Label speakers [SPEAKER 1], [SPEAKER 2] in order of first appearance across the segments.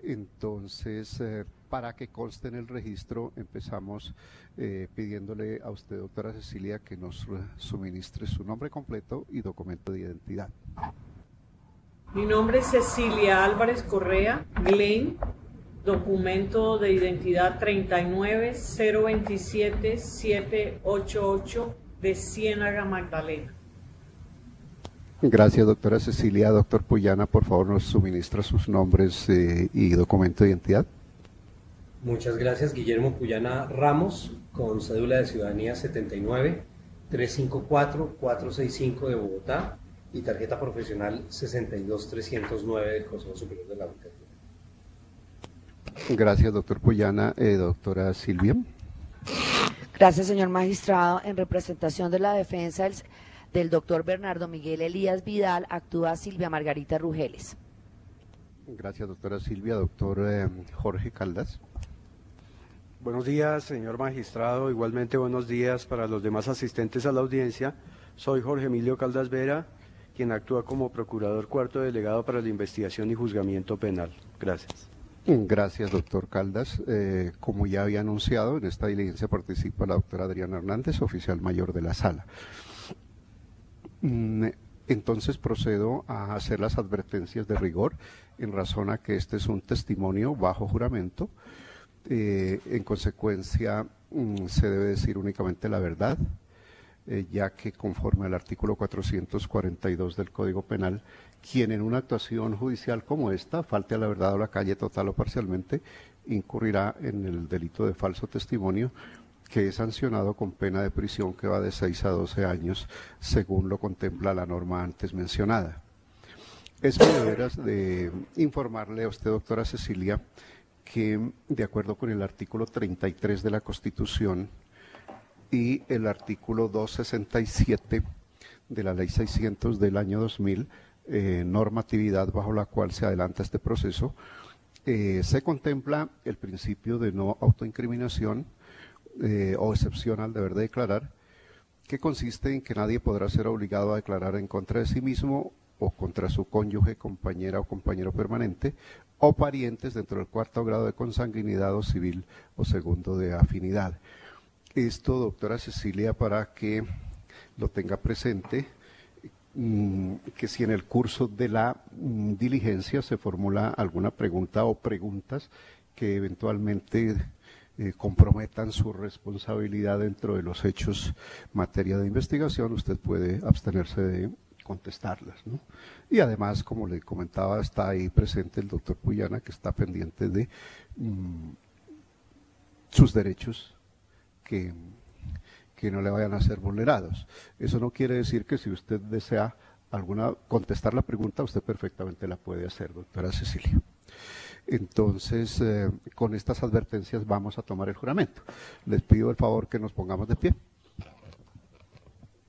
[SPEAKER 1] Entonces, para que conste en el registro, empezamos pidiéndole a usted, doctora Cecilia, que nos suministre su nombre completo y documento de identidad.
[SPEAKER 2] Mi nombre es Cecilia Álvarez Correa, Glenn, documento de identidad 39027-788 de Ciénaga, Magdalena.
[SPEAKER 1] Gracias, doctora Cecilia. Doctor Puyana, por favor, nos suministra sus nombres y documento de identidad.
[SPEAKER 3] Muchas gracias. Guillermo Puyana Ramos, con cédula de ciudadanía 79-354-465 de Bogotá y tarjeta profesional 62309 del Consejo Superior de la Judicatura.
[SPEAKER 1] Gracias, doctor Puyana. Doctora Silvia.
[SPEAKER 4] Gracias, señor magistrado. En representación de la defensa del doctor Bernardo Miguel Elías Vidal, actúa Silvia Margarita Rugeles.
[SPEAKER 1] Gracias, doctora Silvia. Doctor Jorge Caldas.
[SPEAKER 5] Buenos días, señor magistrado. Igualmente buenos días para los demás asistentes a la audiencia. Soy Jorge Emilio Caldas Vera, quien actúa como procurador cuarto delegado para la investigación y juzgamiento penal. Gracias.
[SPEAKER 1] Gracias, doctor Caldas. Como ya había anunciado, en esta diligencia participa la doctora Adriana Hernández, oficial mayor de la sala. Entonces procedo a hacer las advertencias de rigor en razón a que este es un testimonio bajo juramento. En consecuencia, se debe decir únicamente la verdad, ya que conforme al artículo 442 del Código Penal, quien en una actuación judicial como esta falte a la verdad o la calle total o parcialmente, incurrirá en el delito de falso testimonio, que es sancionado con pena de prisión que va de 6 a 12 años, según lo contempla la norma antes mencionada. Es mi deber de informarle a usted, doctora Cecilia, que de acuerdo con el artículo 33 de la Constitución y el artículo 267 de la Ley 600 del año 2000, normatividad bajo la cual se adelanta este proceso, se contempla el principio de no autoincriminación o excepción al deber de declarar, que consiste en que nadie podrá ser obligado a declarar en contra de sí mismo o contra su cónyuge, compañera o compañero permanente, o parientes dentro del cuarto grado de consanguinidad o civil o segundo de afinidad. Esto, doctora Cecilia, para que lo tenga presente, que si en el curso de la diligencia se formula alguna pregunta o preguntas que eventualmente comprometan su responsabilidad dentro de los hechos materia de investigación, usted puede abstenerse de contestarlas, ¿no? Y además, como le comentaba, está ahí presente el doctor Puyana, que está pendiente de sus derechos que no le vayan a ser vulnerados. Eso no quiere decir que si usted desea contestar la pregunta, usted perfectamente la puede hacer, doctora Cecilia. Entonces, con estas advertencias vamos a tomar el juramento. Les pido el favor que nos pongamos de pie.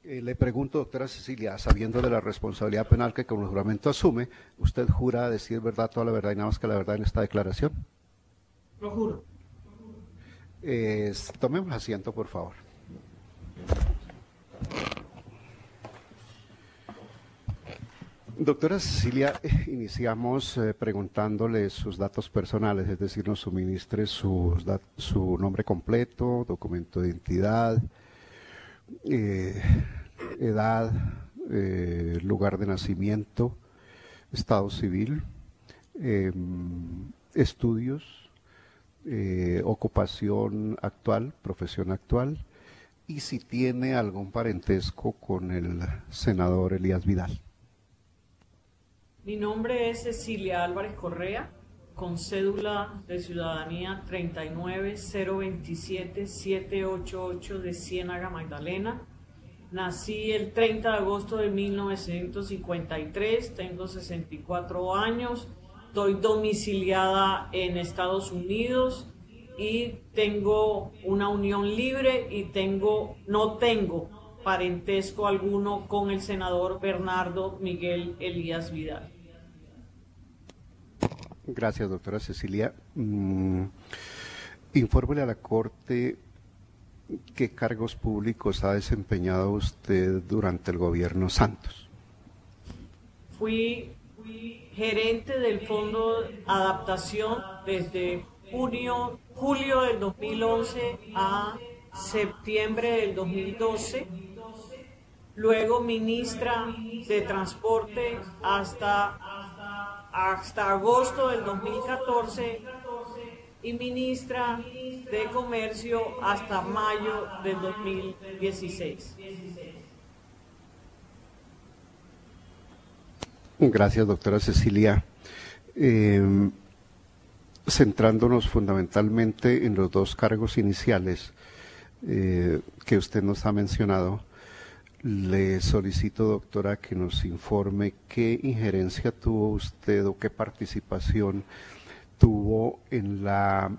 [SPEAKER 1] Le pregunto, doctora Cecilia, sabiendo de la responsabilidad penal que con el juramento asume, ¿usted jura decir verdad, toda la verdad y nada más que la verdad en esta declaración?
[SPEAKER 2] Lo juro.
[SPEAKER 1] Tomemos asiento, por favor. Doctora Cecilia, iniciamos preguntándole sus datos personales, es decir, nos suministre su nombre completo, documento de identidad, edad, lugar de nacimiento, estado civil, estudios, ocupación actual, profesión actual, y si tiene algún parentesco con el senador Elías Vidal.
[SPEAKER 2] Mi nombre es Cecilia Álvarez Correa, con cédula de ciudadanía 39027-788 de Ciénaga, Magdalena. Nací el 30 de agosto de 1953, tengo 64 años, estoy domiciliada en Estados Unidos y tengo una unión libre y no tengo parentesco alguno con el senador Bernardo Miguel Elías Vidal.
[SPEAKER 1] Gracias, doctora Cecilia. Infórmele a la Corte qué cargos públicos ha desempeñado usted durante el gobierno Santos.
[SPEAKER 2] Fui gerente del Fondo Adaptación desde julio del 2011 a septiembre del 2012. Luego ministra de Transporte hasta agosto del 2014 y ministra de Comercio hasta mayo del 2016.
[SPEAKER 1] Gracias, doctora Cecilia. Centrándonos fundamentalmente en los dos cargos iniciales que usted nos ha mencionado, le solicito, doctora, que nos informe qué injerencia tuvo usted o qué participación tuvo en la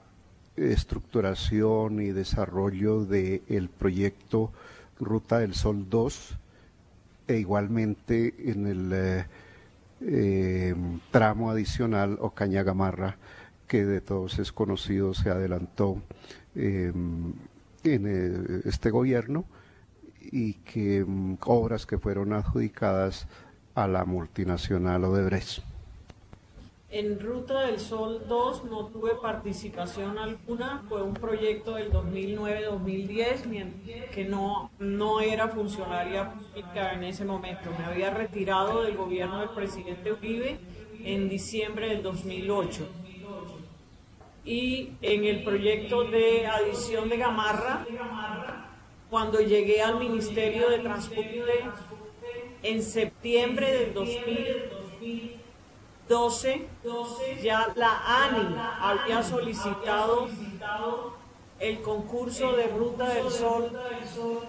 [SPEAKER 1] estructuración y desarrollo del proyecto Ruta del Sol 2 e igualmente en el tramo adicional Ocaña Gamarra, que de todos es conocido, se adelantó en este gobierno y que obras que fueron adjudicadas a la multinacional Odebrecht.
[SPEAKER 2] En Ruta del Sol 2 no tuve participación alguna, fue un proyecto del 2009-2010, que no era funcionaria pública en ese momento. Me había retirado del gobierno del presidente Uribe en diciembre del 2008. Y en el proyecto de adición de Gamarra, cuando llegué al Ministerio de Transporte en septiembre del 2012, ya la ANI había solicitado el concurso de Ruta del Sol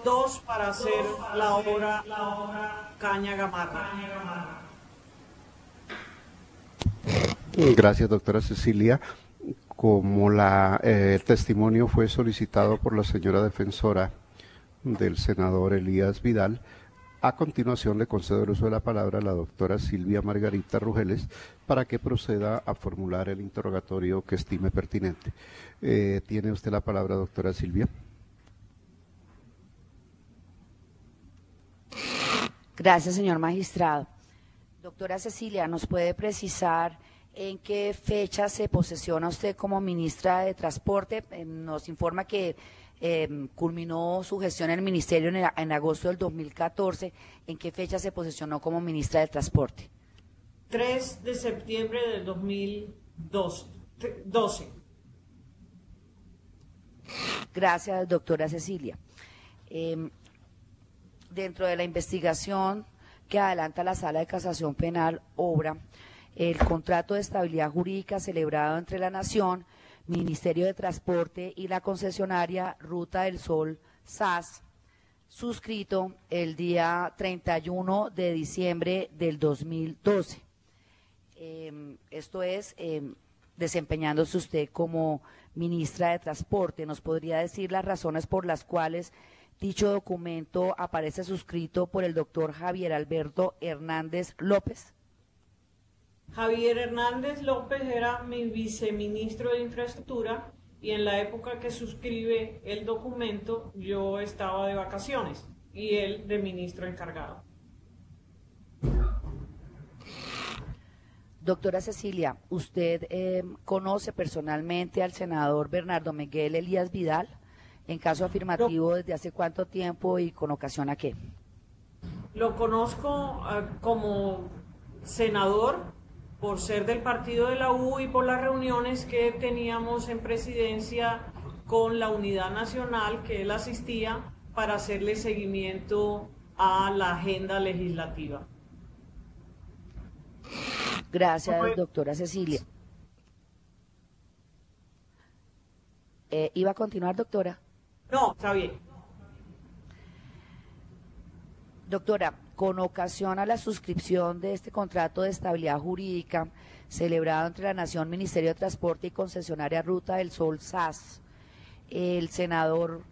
[SPEAKER 2] 2 para hacer la obra Caña Gamarra.
[SPEAKER 1] Gracias, doctora Cecilia. Como el testimonio fue solicitado por la señora defensora del senador Elías Vidal, a continuación le concedo el uso de la palabra a la doctora Silvia Margarita Rugeles para que proceda a formular el interrogatorio que estime pertinente. ¿Tiene usted la palabra, doctora Silvia?
[SPEAKER 4] Gracias, señor magistrado. Doctora Cecilia, ¿nos puede precisar en qué fecha se posesiona usted como ministra de Transporte? Nos informa que culminó su gestión en el ministerio en agosto del 2014. ¿En qué fecha se posesionó como ministra de Transporte?
[SPEAKER 2] 3 de septiembre del 2012.
[SPEAKER 4] Gracias, doctora Cecilia. Dentro de la investigación que adelanta la Sala de Casación Penal obra el contrato de estabilidad jurídica celebrado entre la Nación, Ministerio de Transporte y la concesionaria Ruta del Sol SAS, suscrito el día 31 de diciembre del 2012. Esto es, desempeñándose usted como ministra de Transporte. ¿Nos podría decir las razones por las cuales dicho documento aparece suscrito por el doctor Javier Alberto Hernández López?
[SPEAKER 2] Javier Hernández López era mi viceministro de Infraestructura y en la época que suscribe el documento yo estaba de vacaciones y él de ministro encargado.
[SPEAKER 4] Doctora Cecilia, ¿usted conoce personalmente al senador Bernardo Miguel Elías Vidal? En caso afirmativo, ¿desde hace cuánto tiempo y con ocasión a qué?
[SPEAKER 2] Lo conozco como senador por ser del partido de la U y por las reuniones que teníamos en presidencia con la Unidad Nacional que él asistía para hacerle seguimiento a la agenda legislativa.
[SPEAKER 4] Gracias, doctora Cecilia. ¿Iba a continuar, doctora?
[SPEAKER 2] No, está bien.
[SPEAKER 4] Doctora, con ocasión a la suscripción de este contrato de estabilidad jurídica celebrado entre la Nación, Ministerio de Transporte y concesionaria Ruta del Sol SAS, el senador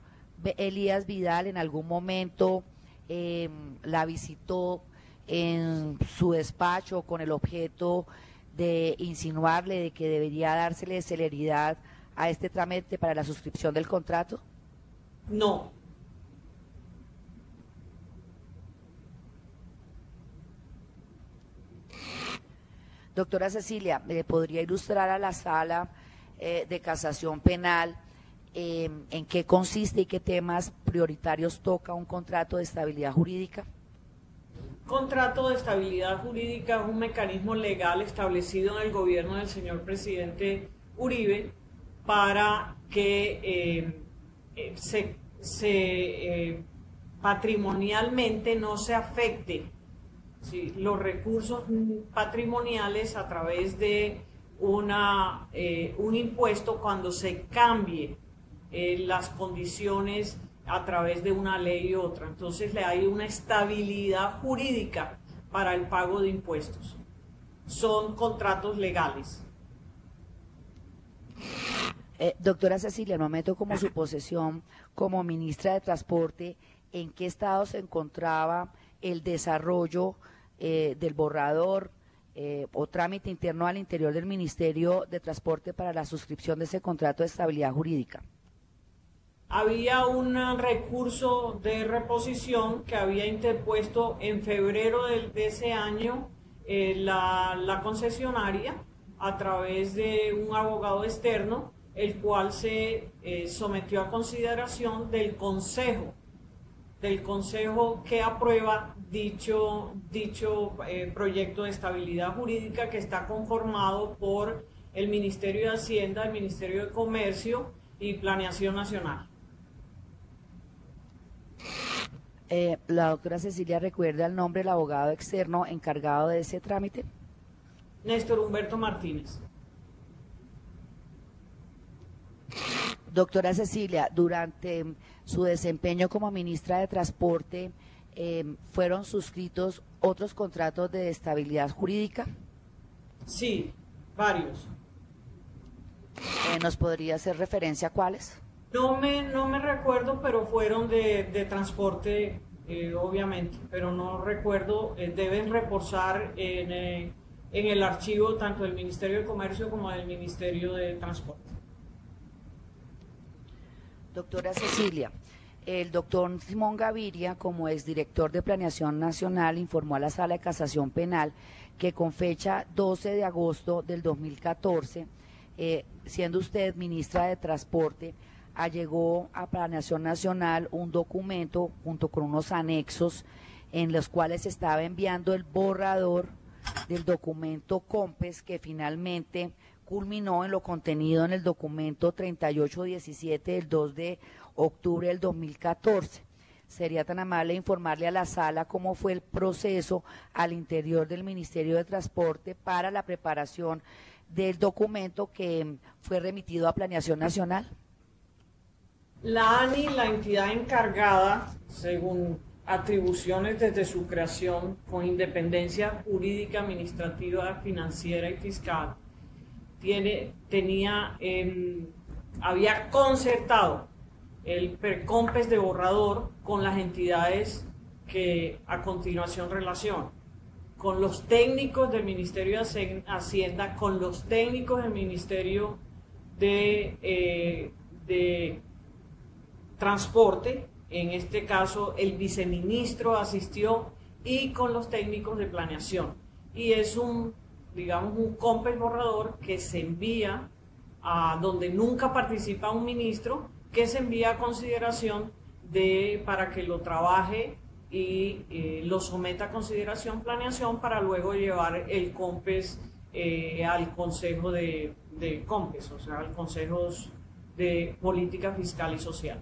[SPEAKER 4] Elías Vidal en algún momento la visitó en su despacho con el objeto de insinuarle de que debería dársele celeridad a este trámite para la suscripción del contrato?
[SPEAKER 2] No.
[SPEAKER 4] Doctora Cecilia, ¿podría ilustrar a la sala de casación penal en qué consiste y qué temas prioritarios toca un contrato de estabilidad jurídica?
[SPEAKER 2] Contrato de estabilidad jurídica es un mecanismo legal establecido en el gobierno del señor presidente Uribe para que patrimonialmente no se afecte, ¿sí?, los recursos patrimoniales a través de un impuesto cuando se cambie las condiciones a través de una ley y otra. Entonces le hay una estabilidad jurídica para el pago de impuestos. Son contratos legales.
[SPEAKER 4] Doctora Cecilia, al momento como su posesión como ministra de Transporte, ¿en qué estado se encontraba el desarrollo del borrador o trámite interno al interior del Ministerio de Transporte para la suscripción de ese contrato de estabilidad jurídica?
[SPEAKER 2] Había un recurso de reposición que había interpuesto en febrero de ese año la concesionaria a través de un abogado externo, el cual se sometió a consideración del consejo que aprueba dicho proyecto de estabilidad jurídica, que está conformado por el Ministerio de Hacienda, el Ministerio de Comercio y Planeación Nacional.
[SPEAKER 4] La doctora Cecilia, ¿recuerda el nombre del abogado externo encargado de ese trámite?
[SPEAKER 2] Néstor Humberto Martínez.
[SPEAKER 4] Doctora Cecilia, durante su desempeño como ministra de Transporte, ¿fueron suscritos otros contratos de estabilidad jurídica?
[SPEAKER 2] Sí, varios.
[SPEAKER 4] ¿Nos podría hacer referencia a cuáles?
[SPEAKER 2] No me recuerdo, pero fueron de transporte, obviamente, pero no recuerdo. Deben reposar en el archivo tanto del Ministerio de Comercio como del Ministerio de Transporte.
[SPEAKER 4] Doctora Cecilia, el doctor Simón Gaviria, como exdirector de Planeación Nacional, informó a la Sala de Casación Penal que con fecha 12 de agosto del 2014, siendo usted ministra de Transporte, allegó a Planeación Nacional un documento junto con unos anexos en los cuales se estaba enviando el borrador del documento COMPES, que finalmente culminó en lo contenido en el documento 3817 del 2 de octubre del 2014. Sería tan amable informarle a la sala cómo fue el proceso al interior del Ministerio de Transporte para la preparación del documento que fue remitido a Planeación Nacional.
[SPEAKER 2] La ANI, la entidad encargada, según atribuciones desde su creación, con independencia jurídica, administrativa, financiera y fiscal, había concertado el PERCOMPES de borrador con las entidades que a continuación relacionan, con los técnicos del Ministerio de Hacienda, con los técnicos del Ministerio de Transporte, en este caso el viceministro asistió, y con los técnicos de planeación. Y es un COMPES borrador que se envía a donde nunca participa un ministro, que se envía a consideración para que lo trabaje y lo someta a consideración planeación para luego llevar el COMPES al Consejo de COMPES, o sea, al Consejo de Política Fiscal y Social.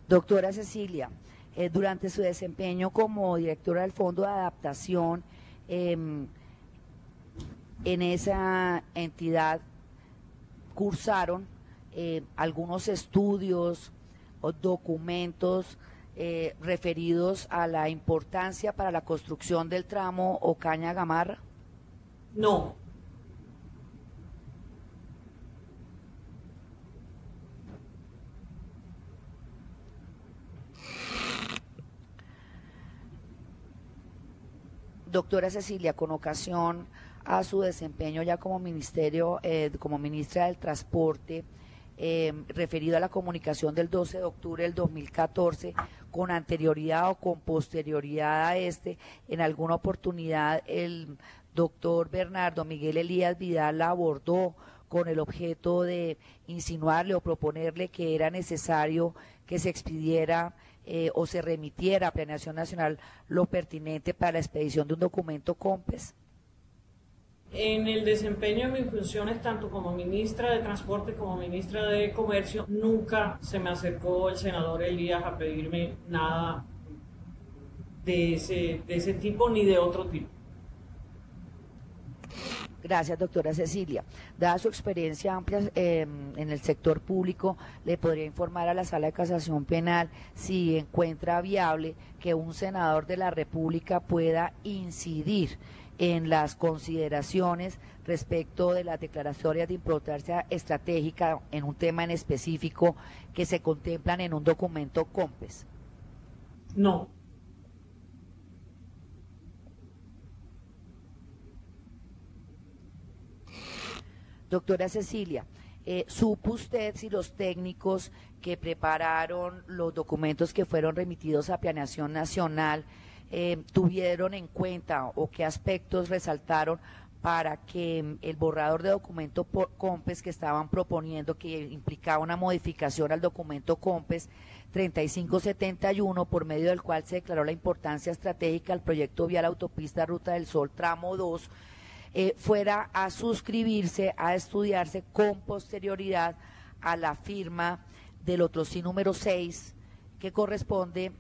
[SPEAKER 4] Doctora Cecilia, durante su desempeño como directora del Fondo de Adaptación, en esa entidad cursaron algunos estudios o documentos referidos a la importancia para la construcción del tramo Ocaña-Gamarra.
[SPEAKER 2] No.
[SPEAKER 4] Doctora Cecilia, con ocasión a su desempeño ya como como ministra del Transporte, referido a la comunicación del 12 de octubre del 2014, con anterioridad o con posterioridad a este. En alguna oportunidad el doctor Bernardo Miguel Elías Vidal la abordó con el objeto de insinuarle o proponerle que era necesario que se expidiera o se remitiera a Planeación Nacional lo pertinente para la expedición de un documento COMPES.
[SPEAKER 2] En el desempeño de mis funciones, tanto como ministra de Transporte como ministra de Comercio, nunca se me acercó el senador Elías a pedirme nada de ese tipo ni de otro tipo.
[SPEAKER 4] Gracias, doctora Cecilia. Dada su experiencia amplia en el sector público, ¿le podría informar a la Sala de Casación Penal si encuentra viable que un senador de la República pueda incidir en las consideraciones respecto de las declaratorias de importancia estratégica en un tema en específico que se contemplan en un documento COMPES?
[SPEAKER 2] No.
[SPEAKER 4] Doctora Cecilia, ¿supo usted si los técnicos que prepararon los documentos que fueron remitidos a Planeación Nacional tuvieron en cuenta o qué aspectos resaltaron para que el borrador de documento COMPES que estaban proponiendo, que implicaba una modificación al documento COMPES 3571, por medio del cual se declaró la importancia estratégica al proyecto vial autopista Ruta del Sol tramo 2, fuera a suscribirse, a estudiarse con posterioridad a la firma del otro sí número 6, que corresponde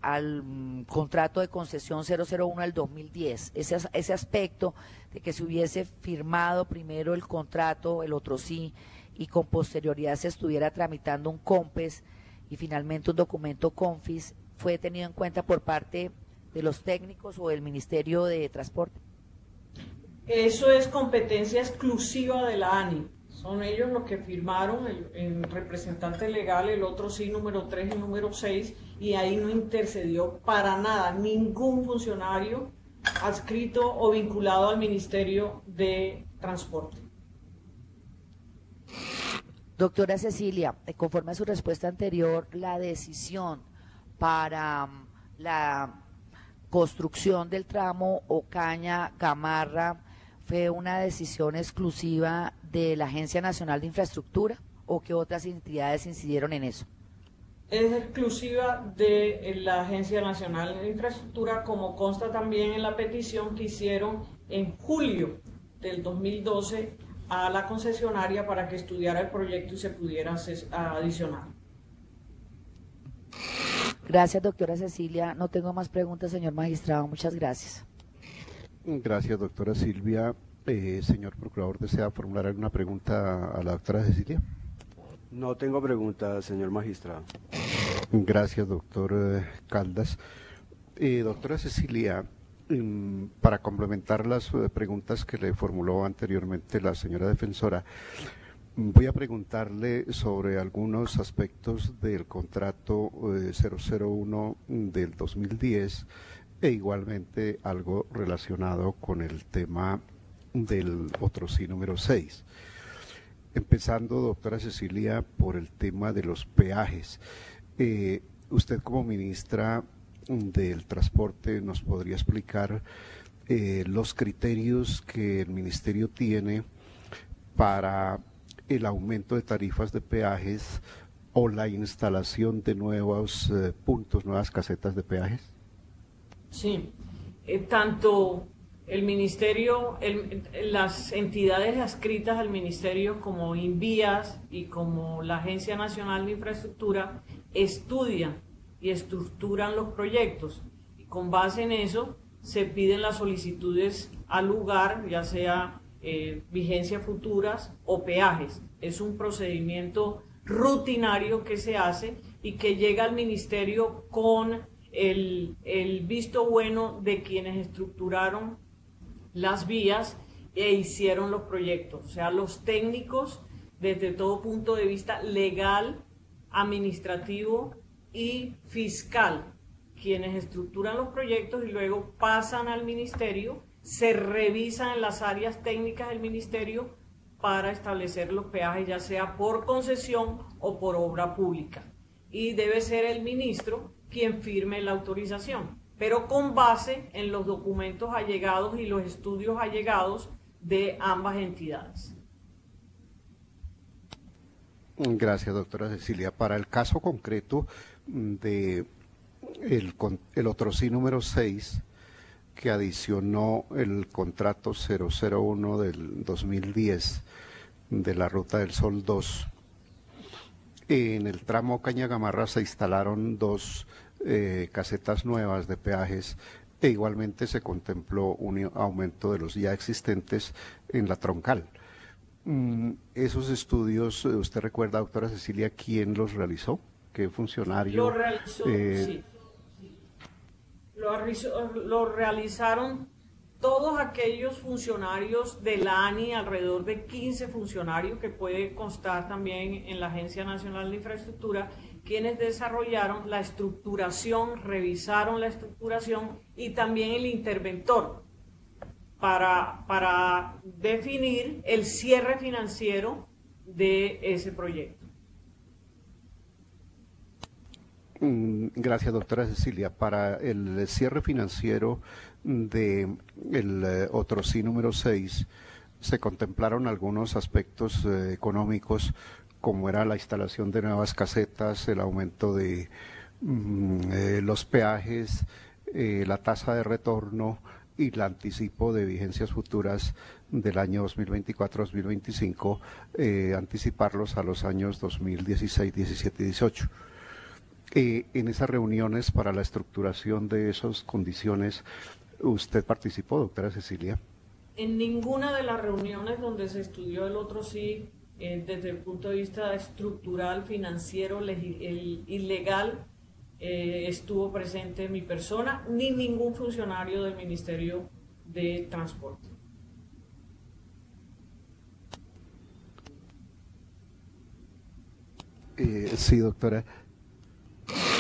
[SPEAKER 4] al contrato de concesión 001 del 2010, ese aspecto de que se hubiese firmado primero el contrato, el otro sí, y con posterioridad se estuviera tramitando un COMPES y finalmente un documento CONFIS, ¿fue tenido en cuenta por parte de los técnicos o del Ministerio de Transporte?
[SPEAKER 2] Eso es competencia exclusiva de la ANI. Son ellos los que firmaron, el representante legal, el otro sí, número 3 y número 6, y ahí no intercedió para nada ningún funcionario adscrito o vinculado al Ministerio de Transporte.
[SPEAKER 4] Doctora Cecilia, conforme a su respuesta anterior, la decisión para la construcción del tramo Ocaña-Gamarra fue una decisión exclusiva de la Agencia Nacional de Infraestructura, ¿o qué otras entidades incidieron en eso?
[SPEAKER 2] Es exclusiva de la Agencia Nacional de Infraestructura, como consta también en la petición que hicieron en julio del 2012 a la concesionaria para que estudiara el proyecto y se pudiera adicionar.
[SPEAKER 4] Gracias, doctora Cecilia. No tengo más preguntas, señor magistrado. Muchas gracias.
[SPEAKER 1] Gracias, doctora Silvia. Señor procurador, ¿desea formular alguna pregunta a la doctora Cecilia?
[SPEAKER 5] No tengo preguntas, señor magistrado.
[SPEAKER 1] Gracias, doctor Caldas. Doctora Cecilia, para complementar las preguntas que le formuló anteriormente la señora defensora, voy a preguntarle sobre algunos aspectos del contrato 001 del 2010 e igualmente algo relacionado con el tema del otro sí número 6. Empezando, doctora Cecilia, por el tema de los peajes. Usted como ministra del Transporte nos podría explicar los criterios que el ministerio tiene para el aumento de tarifas de peajes o la instalación de nuevos puntos, nuevas casetas de peajes.
[SPEAKER 2] Sí, tanto el ministerio, las entidades adscritas al ministerio como Invías y como la Agencia Nacional de Infraestructura estudian y estructuran los proyectos y con base en eso se piden las solicitudes al lugar, ya sea vigencias futuras o peajes. Es un procedimiento rutinario que se hace y que llega al ministerio con el visto bueno de quienes estructuraron las vías e hicieron los proyectos, o sea, los técnicos desde todo punto de vista legal, administrativo y fiscal, quienes estructuran los proyectos y luego pasan al ministerio, se revisan en las áreas técnicas del ministerio para establecer los peajes, ya sea por concesión o por obra pública. y debe ser el ministro quien firme la autorización, pero con base en los documentos allegados y los estudios allegados de ambas entidades.
[SPEAKER 1] Gracias, doctora Cecilia. Para el caso concreto de el otro sí número 6, que adicionó el contrato 001 del 2010 de la Ruta del Sol 2, en el tramo Cañagamarra se instalaron 2 casetas nuevas de peajes e igualmente se contempló un aumento de los ya existentes en la troncal. Esos estudios, ¿usted recuerda, doctora Cecilia, quién los realizó? ¿Qué funcionario?
[SPEAKER 2] Lo realizó, sí. Lo realizaron todos aquellos funcionarios de la ANI, alrededor de 15 funcionarios, que puede constar también en la Agencia Nacional de Infraestructura, quienes desarrollaron la estructuración, revisaron la estructuración, y también el interventor para definir el cierre financiero de ese proyecto.
[SPEAKER 1] Gracias, doctora Cecilia. Para el cierre financiero de el otro sí número 6, se contemplaron algunos aspectos económicos, como era la instalación de nuevas casetas, el aumento de los peajes, la tasa de retorno y el anticipo de vigencias futuras del año 2024-2025, anticiparlos a los años 2016, 17 y 18. En esas reuniones para la estructuración de esas condiciones, ¿usted participó, doctora Cecilia?
[SPEAKER 2] En ninguna de las reuniones donde se estudió el otro sí, desde el punto de vista estructural, financiero, y legal, estuvo presente mi persona, ni ningún funcionario del Ministerio de Transporte.
[SPEAKER 1] Sí, doctora.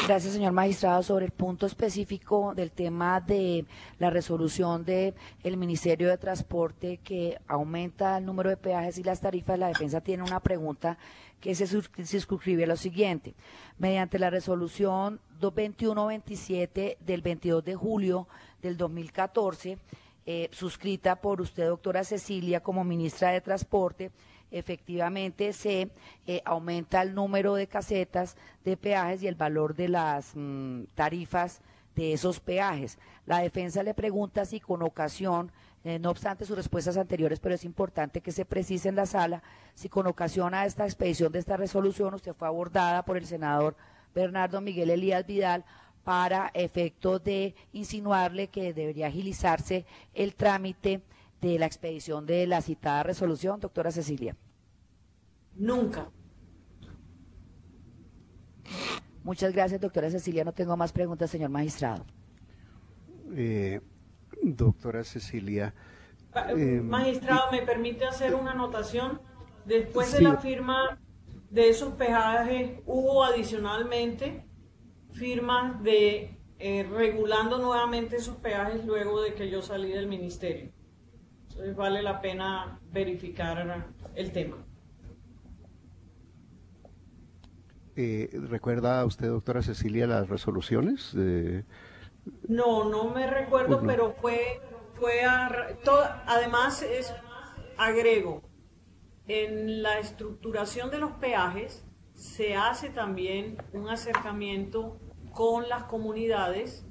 [SPEAKER 4] Gracias, señor magistrado. Sobre el punto específico del tema de la resolución del Ministerio de Transporte que aumenta el número de peajes y las tarifas, la defensa tiene una pregunta que se suscribe a lo siguiente. Mediante la resolución 2127 del 22 de julio del 2014, suscrita por usted, doctora Cecilia, como ministra de Transporte, efectivamente se aumenta el número de casetas de peajes y el valor de las tarifas de esos peajes. La defensa le pregunta si con ocasión, no obstante sus respuestas anteriores, pero es importante que se precise en la sala, si con ocasión a esta expedición de esta resolución usted fue abordada por el senador Bernardo Miguel Elías Vidal para efecto de insinuarle que debería agilizarse el trámite de la expedición de la citada resolución, doctora Cecilia.
[SPEAKER 2] Nunca.
[SPEAKER 4] Muchas gracias, doctora Cecilia. No tengo más preguntas, señor magistrado.
[SPEAKER 1] Doctora Cecilia.
[SPEAKER 2] Magistrado, ¿me permite hacer una anotación? Después de la firma de esos peajes, hubo adicionalmente firmas de regulando nuevamente esos peajes luego de que yo salí del ministerio. Entonces vale la pena verificar el tema.
[SPEAKER 1] ¿Recuerda usted, doctora Cecilia, las resoluciones?
[SPEAKER 2] No me recuerdo,
[SPEAKER 1] no.
[SPEAKER 2] Pero además agrego, en la estructuración de los peajes se hace también un acercamiento con las comunidades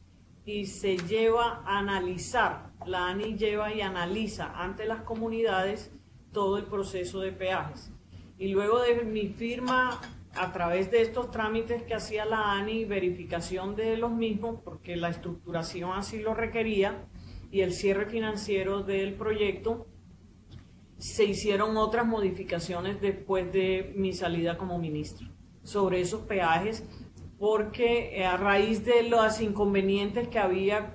[SPEAKER 2] y se lleva a analizar, la ANI lleva y analiza ante las comunidades todo el proceso de peajes. Y luego de mi firma, a través de estos trámites que hacía la ANI, verificación de los mismos, porque la estructuración así lo requería, y el cierre financiero del proyecto, se hicieron otras modificaciones después de mi salida como ministra sobre esos peajes, porque a raíz de los inconvenientes que había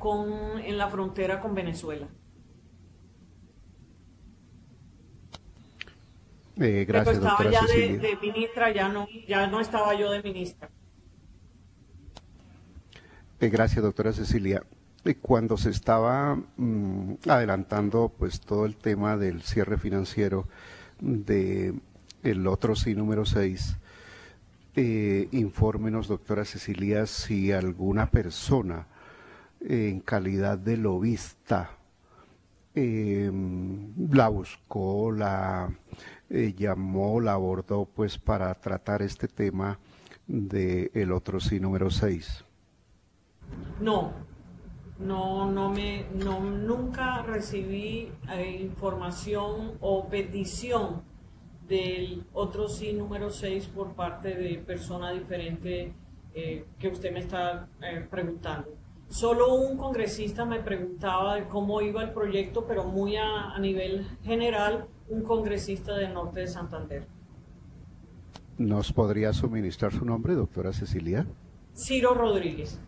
[SPEAKER 2] en la frontera con Venezuela.
[SPEAKER 1] Gracias,
[SPEAKER 2] estaba
[SPEAKER 1] doctora
[SPEAKER 2] ya
[SPEAKER 1] Cecilia.
[SPEAKER 2] de ministra, ya no estaba yo de ministra.
[SPEAKER 1] Gracias, doctora Cecilia. Cuando se estaba adelantando pues todo el tema del cierre financiero de el otro sí número 6, infórmenos, doctora Cecilia, si alguna persona en calidad de lobista la buscó, la llamó, la abordó pues para tratar este tema de el otro sí número 6.
[SPEAKER 2] Nunca recibí información o petición del otro sí número 6 por parte de persona diferente que usted me está preguntando. Solo un congresista me preguntaba de cómo iba el proyecto, pero muy a nivel general, un congresista del norte de Santander.
[SPEAKER 1] ¿Nos podría suministrar su nombre, doctora Cecilia?
[SPEAKER 2] Ciro Rodríguez.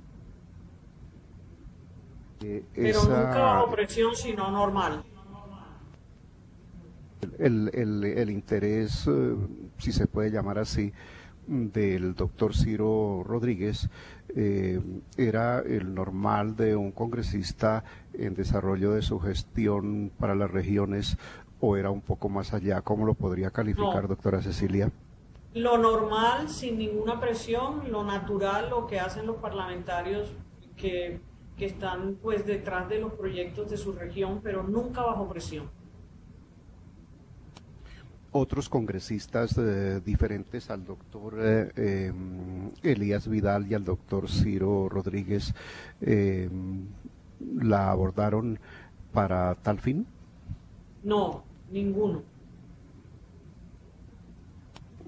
[SPEAKER 2] Pero nunca bajo presión, sino normal.
[SPEAKER 1] El interés, si se puede llamar así, del doctor Ciro Rodríguez era el normal de un congresista en desarrollo de su gestión para las regiones, o era un poco más allá. ¿Cómo lo podría calificar, doctora Cecilia?
[SPEAKER 2] Lo normal, sin ninguna presión, lo natural, lo que hacen los parlamentarios que están pues detrás de los proyectos de su región, pero nunca bajo presión.
[SPEAKER 1] Otros congresistas diferentes al doctor Elías Vidal y al doctor Ciro Rodríguez la abordaron para tal fin.
[SPEAKER 2] No, ninguno.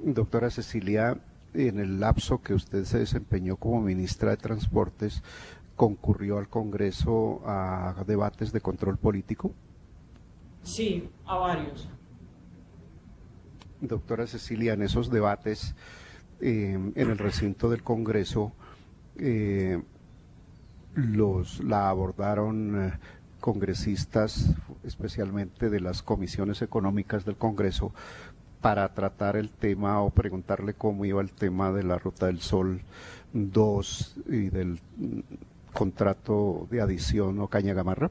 [SPEAKER 1] Doctora Cecilia, en el lapso que usted se desempeñó como ministra de Transportes, ¿concurrió al Congreso a debates de control político?
[SPEAKER 2] Sí, a varios.
[SPEAKER 1] Doctora Cecilia, en esos debates en el recinto del Congreso la abordaron congresistas, especialmente de las comisiones económicas del Congreso, para tratar el tema o preguntarle cómo iba el tema de la Ruta del Sol 2 y del contrato de adición o Caña Gamarra.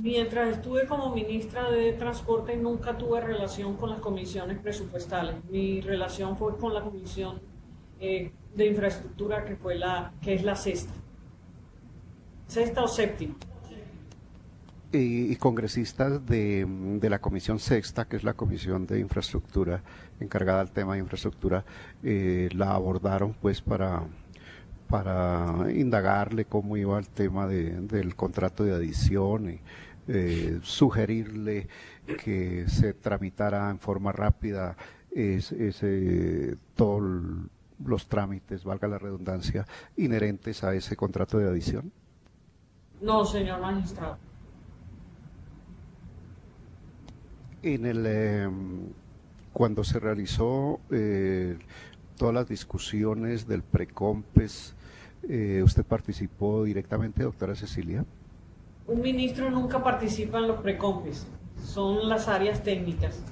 [SPEAKER 2] Mientras estuve como ministra de Transporte nunca tuve relación con las comisiones presupuestales. Mi relación fue con la comisión de infraestructura que es la sexta o séptima.
[SPEAKER 1] Y congresistas de la comisión sexta, que es la comisión de infraestructura, encargada del tema de infraestructura, la abordaron pues para indagarle cómo iba el tema del contrato de adición y sugerirle que se tramitara en forma rápida todos los trámites, valga la redundancia, inherentes a ese contrato de adición.
[SPEAKER 2] No, señor magistrado.
[SPEAKER 1] Cuando se realizó todas las discusiones del Precompes, ¿usted participó directamente, doctora Cecilia?
[SPEAKER 2] Un ministro nunca participa en los Precompes, son las áreas técnicas.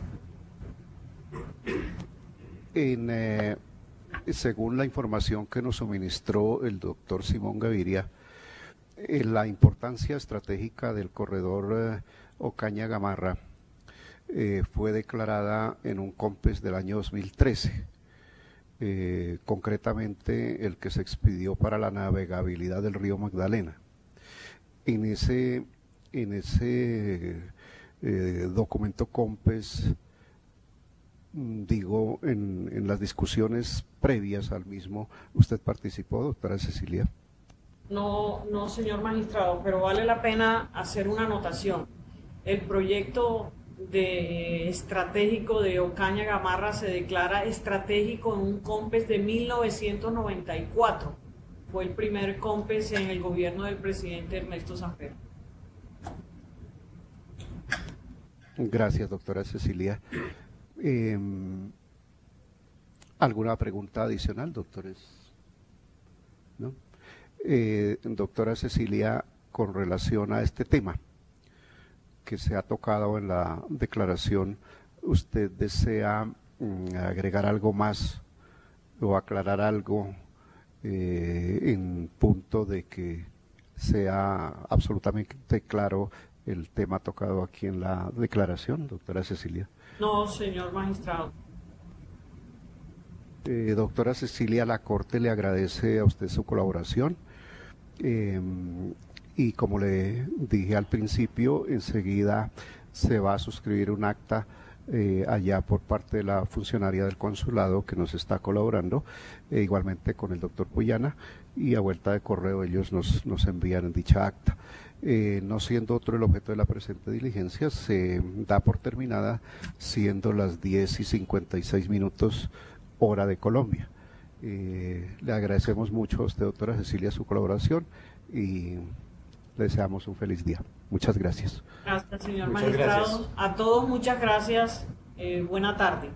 [SPEAKER 1] Según la información que nos suministró el doctor Simón Gaviria, la importancia estratégica del corredor Ocaña Gamarra fue declarada en un COMPES del año 2013, concretamente el que se expidió para la navegabilidad del río Magdalena. En ese documento COMPES, digo, en las discusiones previas al mismo, ¿usted participó, doctora Cecilia?
[SPEAKER 2] No, señor magistrado, pero vale la pena hacer una anotación. El proyecto estratégico de Ocaña Gamarra se declara estratégico en un COMPES de 1994. Fue el primer COMPES en el gobierno del presidente Ernesto Samper.
[SPEAKER 1] Gracias, doctora Cecilia. ¿Alguna pregunta adicional, doctores? ¿No? Doctora Cecilia, con relación a este tema que se ha tocado en la declaración, ¿usted desea agregar algo más o aclarar algo en punto de que sea absolutamente claro el tema tocado aquí en la declaración, doctora Cecilia?
[SPEAKER 2] No, señor magistrado.
[SPEAKER 1] Doctora Cecilia, la Corte le agradece a usted su colaboración y como le dije al principio, enseguida se va a suscribir un acta allá por parte de la funcionaria del consulado que nos está colaborando, igualmente con el doctor Puyana, y a vuelta de correo ellos nos envían dicha acta. No siendo otro el objeto de la presente diligencia, se da por terminada siendo las 10:56 hora de Colombia. Le agradecemos mucho a usted, doctora Cecilia, su colaboración y le deseamos un feliz día. Muchas gracias.
[SPEAKER 2] Gracias, señor
[SPEAKER 3] Muchas
[SPEAKER 2] magistrado.
[SPEAKER 3] gracias.
[SPEAKER 2] A todos, muchas gracias. Buena tarde.